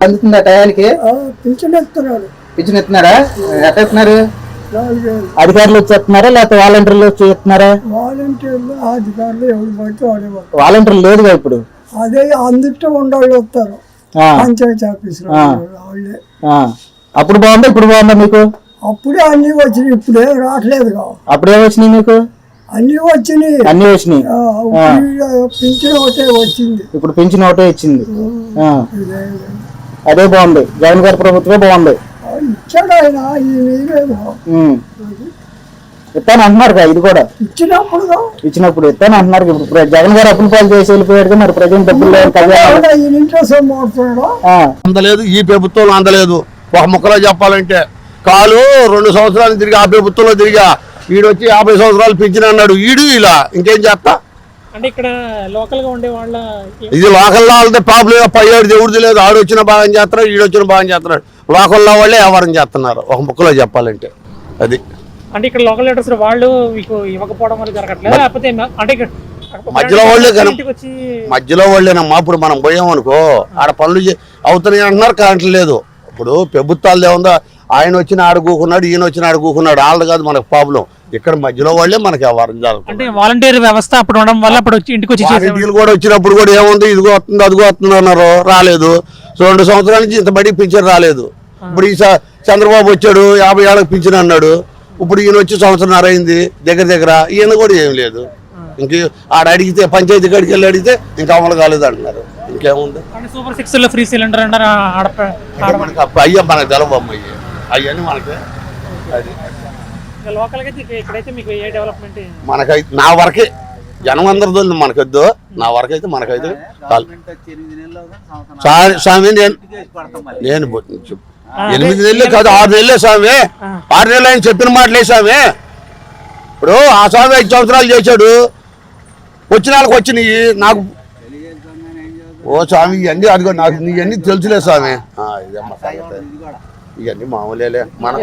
అందుతుందా టయానికి? పింఛన్ ఇస్తున్నారు. పింఛన్ ఇస్తున్నారా? ఎట్లా ఇస్తున్నారు? అధికారులు వచ్చేస్తున్నారా లేకపోతే వాలంటీర్లు వచ్చి ఇస్తున్నారా? వాలంటీర్లు అధికారులు ఎవరు పడితే వాడేవారు. వాలంటీర్లు లేదుగా ఇప్పుడు. అదే అందుట్లో ఉండవాళ్ళు వస్తారు పంచాయతీ ఆఫీసులో వాళ్ళే. అప్పుడు బాగుందా ఇప్పుడు బాగుందా మీకు? అప్పుడే అన్ని వచ్చినాయి, ఇప్పుడే రావట్లేదుగా. అప్పుడే వచ్చినాయి మీకు? అన్ని వచ్చినాయి. పింఛన్ ఒకటే వచ్చింది. ఇప్పుడు పింఛన్ ఒకటే ఇచ్చింది. అదే బాగుంది, జగన్ గారి ప్రభుత్వమే బాగుంది. ఇచ్చాడు ఆయన, ఇస్తాను అంటున్నారు కదా, ఇది కూడా ఇచ్చినప్పుడు ఇస్తాను అంటున్నారు. ఇప్పుడు జగన్ గారు అప్పుల పాలు చేసి వెళ్ళిపోయాడు, మరి ప్రజలు డబ్బులు అందలేదు. ఈ ప్రభుత్వంలో అందలేదు. ఒక ముక్కలో చెప్పాలంటే కాలు 2 సంవత్సరాలు తిరిగి ఆ ప్రభుత్వంలో తిరిగా ఈడొచ్చి 50 సంవత్సరాలు పింఛన్ అన్నాడు. ఈడు ఇలా ఇంకేం చేస్తా అంటే ఇక్కడ లోకల్ గా ఉండే వాళ్ళ ఇది లోకల్లో వాళ్ళతో ప్రాబ్లం. పయ్యాడు దేవుడిది లేదు. ఆడు వచ్చిన బాగా చేస్తున్నాడు, ఈడు వచ్చిన బాగా చేస్తున్నాడు. లోకల్లో వాళ్ళే వ్యవహారం చేస్తున్నారు ఒక ముక్కలో చెప్పాలంటే. అది అంటే ఇక్కడ లోకల్ లీడర్స్ వాళ్ళు మీకు ఇవ్వకపోవడం వల్ల జరగట్లేదు, లేకపోతే అంటే మధ్యలో వాళ్ళే మధ్యలో వాళ్ళేనమ్మా. ఇప్పుడు మనం పోయామనుకో ఆడ పనులు అవుతున్నాయి అంటున్నారు, కరెంట్ లేదు. ఇప్పుడు ప్రభుత్వాలు ఏముందో ఆయన వచ్చిన ఆడుకోకున్నాడు, ఈయన వచ్చిన ఆడుకోకున్నాడు. వాళ్ళు కాదు మనకు ప్రాబ్లం. ఇక్కడ మధ్యలో వాళ్ళే మనకి వ్యవహారం జరుగుతుంది. అంటే వాలంటీర్ వ్యవస్థ అప్పుడు ఉండడం వల్ల అప్పుడు ఇంటికి వచ్చి ఇంటికి కూడా వచ్చినప్పుడు కూడా ఏముంది, ఇదిగో వస్తుంది అదిగో వస్తుంది అన్నారు, రాలేదు. 2 సంవత్సరాల నుంచి ఇంత బడికి పింఛన్ రాలేదు. ఇప్పుడు ఈ చంద్రబాబు వచ్చాడు 50 ఏళ్ళకి పింఛన్ అన్నాడు. ఇప్పుడు ఈయన వచ్చి 1.5 సంవత్సరం అయింది దగ్గర. ఈయన కూడా ఏం లేదు. ఇంక ఆడ అడిగితే పంచాయతీ కాడికి వెళ్ళి అడిగితే ఇంకా అమలు కాలేదు అంటున్నారు. ఇంకేముంది? సూపర్ 6 లో ఫ్రీ సిలిండర్ అంటారు. అయ్యా మనకు తెలవమ్మ అయ్యని మనకి. అది మనకైతే నా వరకే జనం అందరితో మనకొద్దు. నా వరకైతే మనకైతే స్వామి నేను 8 నెలలు కాదు 6 నెలలే స్వామి. 6 నెలలు ఆయన చెప్పిన మాటలే స్వామి. ఇప్పుడు ఆ స్వామి 5 సంవత్సరాలు చేశాడు. వచ్చిన వాళ్ళకి వచ్చినాయి. నాకు ఓ స్వామి ఇవన్నీ అదిగో నాకు ఇవన్నీ తెలుసులే స్వామి. ఇదమ్మా సంగతి. ఇవన్నీ మామూలేలే. మన